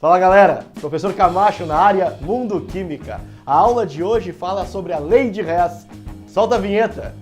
Fala galera, professor Camacho na área Mundo Química. A aula de hoje fala sobre a lei de Hess. Solta a vinheta!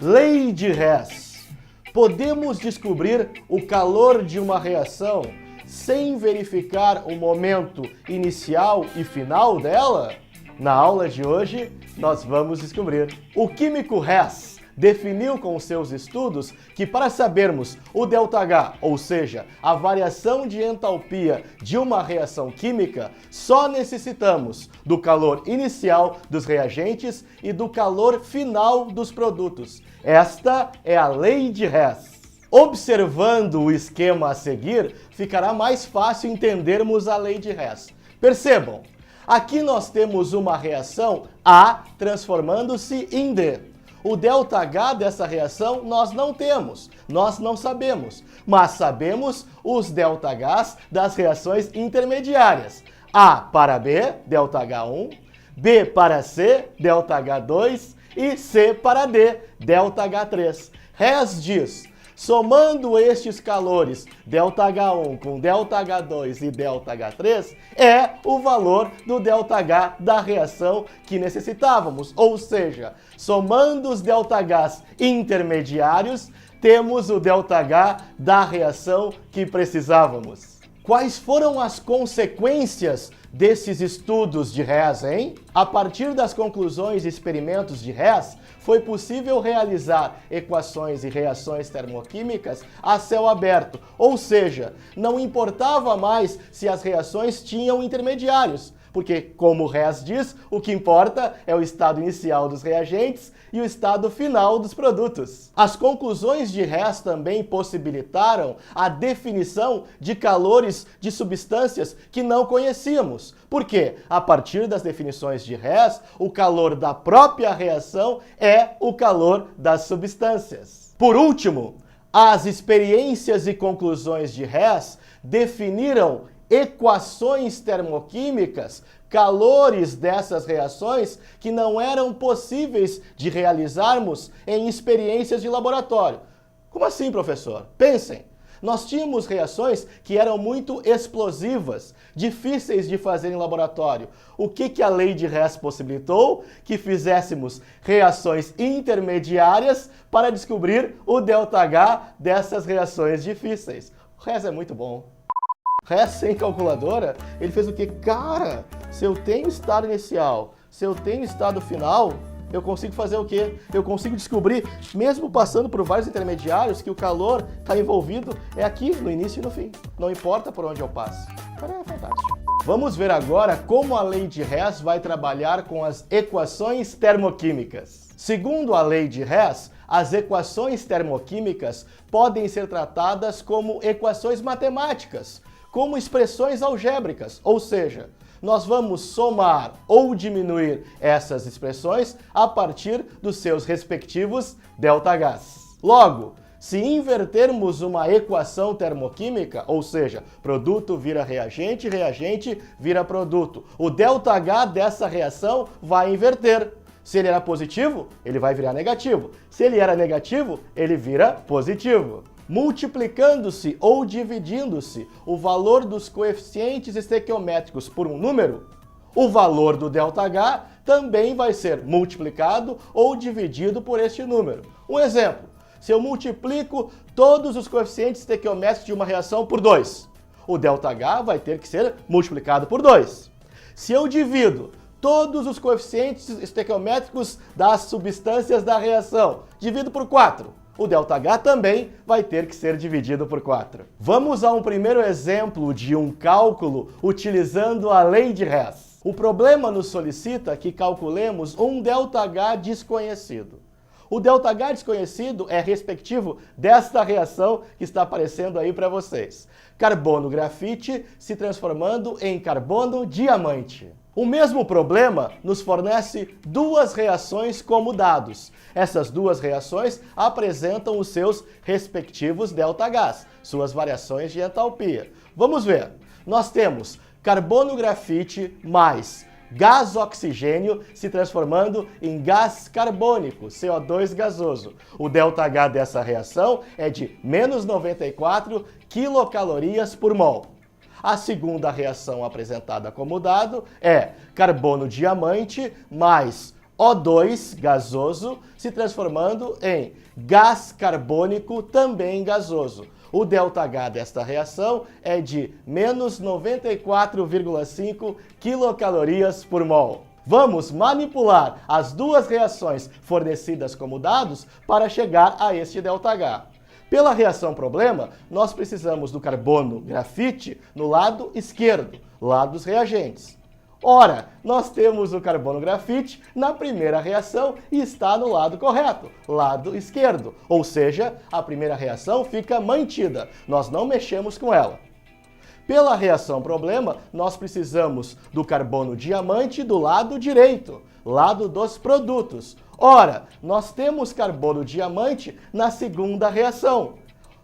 Lei de Hess. Podemos descobrir o calor de uma reação sem verificar o momento inicial e final dela? Na aula de hoje, nós vamos descobrir. O químico Hess definiu com seus estudos que para sabermos o ΔH, ou seja, a variação de entalpia de uma reação química, só necessitamos do calor inicial dos reagentes e do calor final dos produtos. Esta é a lei de Hess. Observando o esquema a seguir, ficará mais fácil entendermos a lei de Hess. Percebam, aqui nós temos uma reação A transformando-se em D. O ΔH dessa reação nós não temos, nós não sabemos, mas sabemos os ΔHs das reações intermediárias. A para B, ΔH1, B para C, ΔH2 e C para D, ΔH3. Hess diz: somando estes calores, ΔH1 com ΔH2 e ΔH3, é o valor do ΔH da reação que necessitávamos. Ou seja, somando os ΔHs intermediários, temos o ΔH da reação que precisávamos. Quais foram as consequências desses estudos de Hess, hein? A partir das conclusões e experimentos de Hess, foi possível realizar equações e reações termoquímicas a céu aberto, ou seja, não importava mais se as reações tinham intermediários, porque, como Hess diz, o que importa é o estado inicial dos reagentes e o estado final dos produtos. As conclusões de Hess também possibilitaram a definição de calores de substâncias que não conhecíamos, porque, a partir das definições de Hess, o calor da própria reação é o calor das substâncias. Por último, as experiências e conclusões de Hess definiram equações termoquímicas, calores dessas reações que não eram possíveis de realizarmos em experiências de laboratório. Como assim, professor? Pensem, nós tínhamos reações que eram muito explosivas, difíceis de fazer em laboratório. O que a lei de Hess possibilitou? Que fizéssemos reações intermediárias para descobrir o ΔH dessas reações difíceis. O Hess é muito bom. Hess sem calculadora, ele fez o quê? Cara, se eu tenho estado inicial, se eu tenho estado final, eu consigo fazer o quê? Eu consigo descobrir, mesmo passando por vários intermediários, que o calor está envolvido é aqui, no início e no fim. Não importa por onde eu passo. Cara, é fantástico. Vamos ver agora como a lei de Hess vai trabalhar com as equações termoquímicas. Segundo a lei de Hess, as equações termoquímicas podem ser tratadas como equações matemáticas, como expressões algébricas, ou seja, nós vamos somar ou diminuir essas expressões a partir dos seus respectivos ΔHs. Logo, se invertermos uma equação termoquímica, ou seja, produto vira reagente, reagente vira produto, o ΔH dessa reação vai inverter. Se ele era positivo, ele vai virar negativo. Se ele era negativo, ele vira positivo. Multiplicando-se ou dividindo-se o valor dos coeficientes estequiométricos por um número, o valor do ΔH também vai ser multiplicado ou dividido por este número. Um exemplo, se eu multiplico todos os coeficientes estequiométricos de uma reação por 2, o ΔH vai ter que ser multiplicado por 2. Se eu divido todos os coeficientes estequiométricos das substâncias da reação, divido por 4, o ΔH também vai ter que ser dividido por 4. Vamos a um primeiro exemplo de um cálculo utilizando a lei de Hess. O problema nos solicita que calculemos um ΔH desconhecido. O ΔH desconhecido é respectivo desta reação que está aparecendo aí para vocês. Carbono grafite se transformando em carbono diamante. O mesmo problema nos fornece duas reações como dados. Essas duas reações apresentam os seus respectivos ΔHs, suas variações de entalpia. Vamos ver. Nós temos carbono grafite mais gás oxigênio se transformando em gás carbônico, CO2 gasoso. O ΔH dessa reação é de menos 94 quilocalorias por mol. A segunda reação apresentada como dado é carbono diamante mais O2 gasoso se transformando em gás carbônico também gasoso. O ΔH desta reação é de menos 94,5 quilocalorias por mol. Vamos manipular as duas reações fornecidas como dados para chegar a este ΔH. Pela reação problema, nós precisamos do carbono grafite no lado esquerdo, lado dos reagentes. Ora, nós temos o carbono grafite na primeira reação e está no lado correto, lado esquerdo. Ou seja, a primeira reação fica mantida, nós não mexemos com ela. Pela reação problema, nós precisamos do carbono diamante do lado direito, lado dos produtos. Ora, nós temos carbono diamante na segunda reação.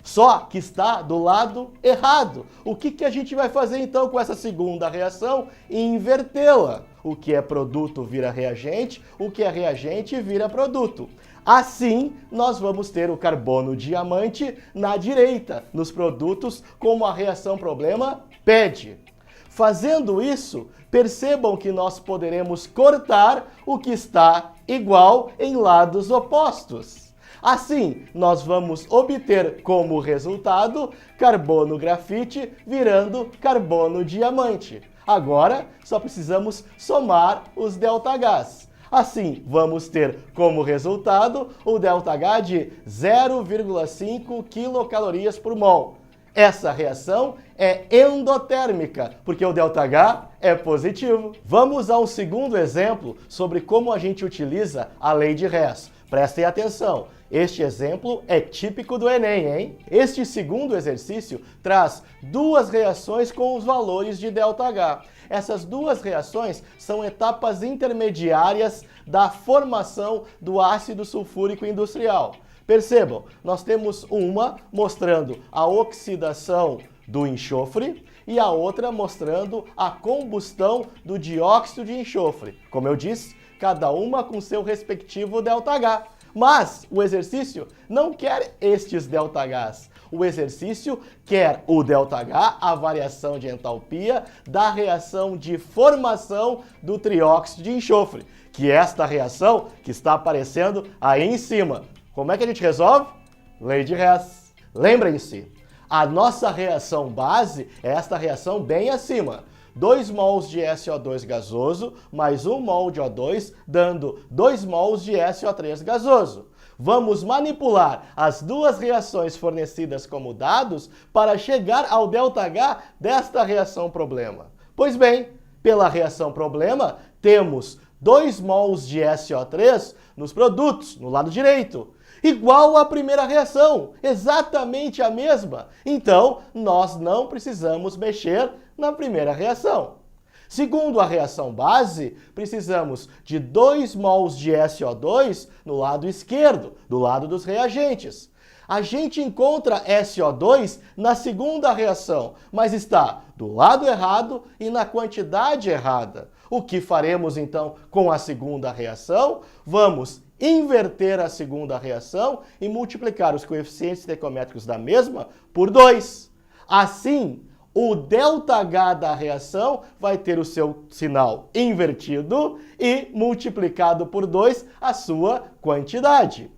Só que está do lado errado. O que a gente vai fazer então com essa segunda reação? Invertê-la. O que é produto vira reagente, o que é reagente vira produto. Assim, nós vamos ter o carbono diamante na direita, nos produtos, como a reação problema pede. Fazendo isso, percebam que nós poderemos cortar o que está igual em lados opostos. Assim, nós vamos obter como resultado carbono grafite virando carbono diamante. Agora, só precisamos somar os ΔHs. Assim, vamos ter como resultado o ΔH de 0,5 quilocalorias por mol. Essa reação é endotérmica, porque o ΔH é positivo. Vamos a um segundo exemplo sobre como a gente utiliza a lei de Hess. Prestem atenção. Este exemplo é típico do Enem, hein? Este segundo exercício traz duas reações com os valores de ΔH. Essas duas reações são etapas intermediárias da formação do ácido sulfúrico industrial. Percebam, nós temos uma mostrando a oxidação do enxofre e a outra mostrando a combustão do dióxido de enxofre. Como eu disse, cada uma com seu respectivo ΔH. Mas o exercício não quer estes ΔHs. O exercício quer o ΔH, a variação de entalpia da reação de formação do trióxido de enxofre, que é esta reação que está aparecendo aí em cima. Como é que a gente resolve? Lei de Hess. Lembrem-se, a nossa reação base é esta reação bem acima. 2 mols de SO2 gasoso mais 1 mol de O2, dando 2 mols de SO3 gasoso. Vamos manipular as duas reações fornecidas como dados para chegar ao ΔH desta reação problema. Pois bem, pela reação problema, temos 2 mols de SO3 nos produtos, no lado direito. Igual à primeira reação, exatamente a mesma. Então, nós não precisamos mexer na primeira reação. Segundo a reação base, precisamos de 2 mols de SO2 no lado esquerdo, do lado dos reagentes. A gente encontra SO2 na segunda reação, mas está do lado errado e na quantidade errada. O que faremos então com a segunda reação? Vamos inverter a segunda reação e multiplicar os coeficientes estequiométricos da mesma por 2. Assim, o ΔH da reação vai ter o seu sinal invertido e multiplicado por 2 a sua quantidade.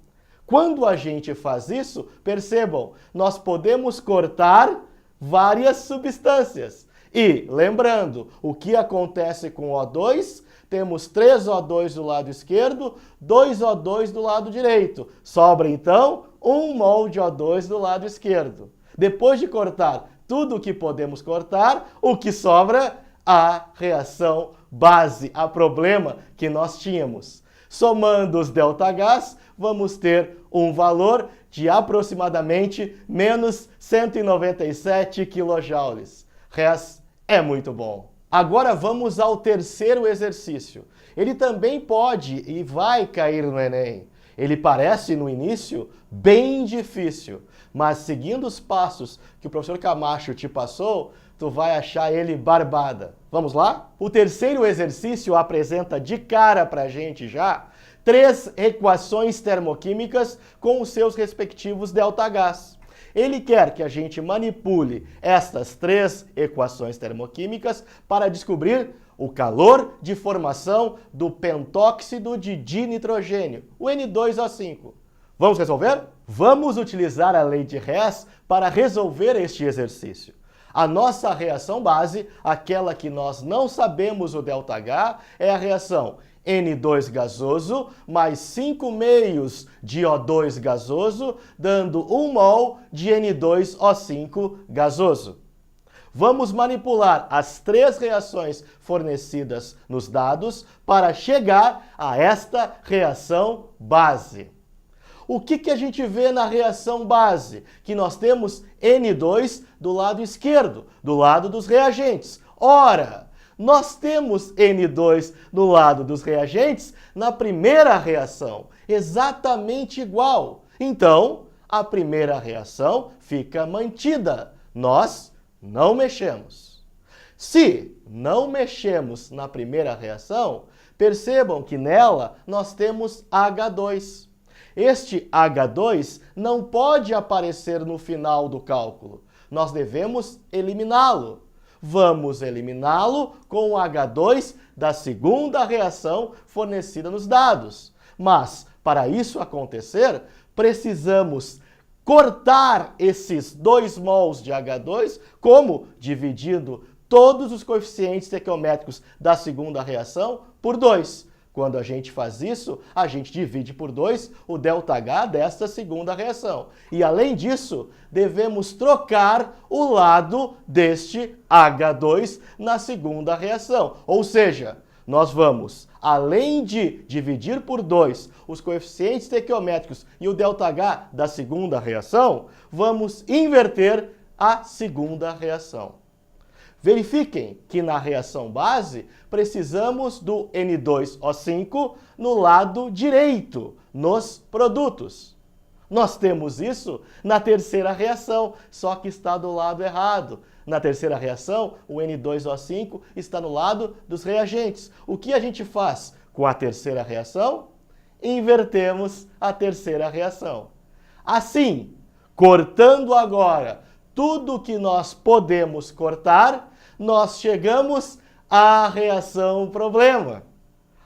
Quando a gente faz isso, percebam, nós podemos cortar várias substâncias. E, lembrando, o que acontece com O2? Temos 3 O2 do lado esquerdo, 2 O2 do lado direito. Sobra, então, 1 mol de O2 do lado esquerdo. Depois de cortar tudo o que podemos cortar, o que sobra? A reação base, a problema que nós tínhamos. Somando os ΔHs, vamos ter um valor de aproximadamente menos 197 kJ. Hess é muito bom. Agora vamos ao terceiro exercício. Ele também pode e vai cair no Enem. Ele parece, no início, bem difícil, mas seguindo os passos que o professor Camacho te passou, tu vai achar ele barbada. Vamos lá? O terceiro exercício apresenta de cara pra gente já 3 equações termoquímicas com os seus respectivos ΔHs. Ele quer que a gente manipule estas 3 equações termoquímicas para descobrir o calor de formação do pentóxido de dinitrogênio, o N2O5. Vamos resolver? Vamos utilizar a lei de Hess para resolver este exercício. A nossa reação base, aquela que nós não sabemos o ΔH, é a reação N2 gasoso mais 5 meios de O2 gasoso, dando 1 mol de N2O5 gasoso. Vamos manipular as 3 reações fornecidas nos dados para chegar a esta reação base. O que a gente vê na reação base? Que nós temos N2 do lado esquerdo, do lado dos reagentes. Ora, nós temos N2 do lado dos reagentes na primeira reação, exatamente igual. Então, a primeira reação fica mantida. Nós não mexemos. Se não mexemos na primeira reação, percebam que nela nós temos H2. Este H2 não pode aparecer no final do cálculo. Nós devemos eliminá-lo. Vamos eliminá-lo com o H2 da segunda reação fornecida nos dados. Mas, para isso acontecer, precisamos cortar esses 2 mols de H2, como? Dividindo todos os coeficientes estequiométricos da segunda reação por 2. Quando a gente faz isso, a gente divide por 2 o ΔH desta segunda reação. E além disso, devemos trocar o lado deste H2 na segunda reação. Ou seja, nós vamos, além de dividir por 2 os coeficientes estequiométricos e o ΔH da segunda reação, vamos inverter a segunda reação. Verifiquem que na reação base precisamos do N2O5 no lado direito, nos produtos. Nós temos isso na terceira reação, só que está do lado errado. Na terceira reação, o N2O5 está no lado dos reagentes. O que a gente faz com a terceira reação? Invertemos a terceira reação. Assim, cortando agora tudo que nós podemos cortar, nós chegamos à reação problema.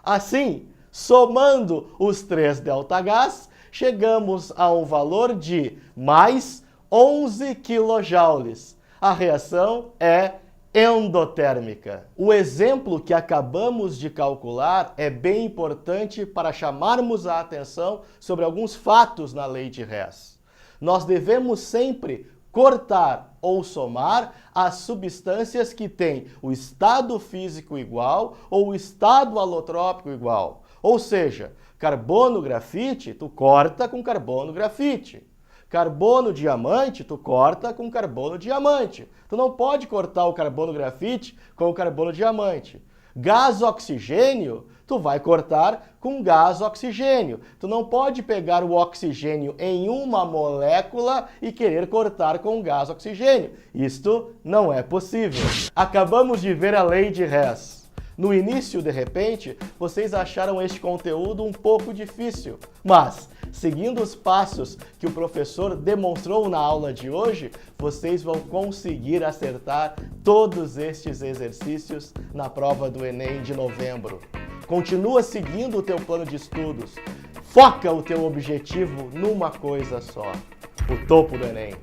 Assim, somando os 3 ΔHs, chegamos a um valor de mais 11 kJ. A reação é endotérmica. O exemplo que acabamos de calcular é bem importante para chamarmos a atenção sobre alguns fatos na lei de Hess. Nós devemos sempre cortar ou somar as substâncias que têm o estado físico igual ou o estado alotrópico igual. Ou seja, carbono grafite, tu corta com carbono grafite. Carbono diamante, tu corta com carbono diamante. Tu não pode cortar o carbono grafite com o carbono diamante. Gás oxigênio, tu vai cortar com gás oxigênio. Tu não pode pegar o oxigênio em uma molécula e querer cortar com gás oxigênio. Isto não é possível. Acabamos de ver a lei de Hess. No início, de repente, vocês acharam este conteúdo um pouco difícil, mas seguindo os passos que o professor demonstrou na aula de hoje, vocês vão conseguir acertar todos estes exercícios na prova do Enem de novembro. Continua seguindo o teu plano de estudos. Foca o teu objetivo numa coisa só, o topo do Enem.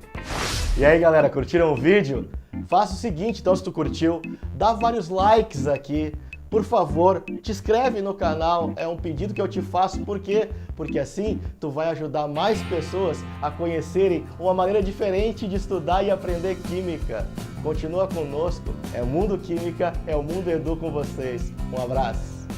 E aí, galera, curtiram o vídeo? Faça o seguinte, então, se tu curtiu, dá vários likes aqui. Por favor, te inscreve no canal, é um pedido que eu te faço, por quê? Porque assim tu vai ajudar mais pessoas a conhecerem uma maneira diferente de estudar e aprender química. Continua conosco, é Mundo Química, é o Mundo Edu com vocês. Um abraço!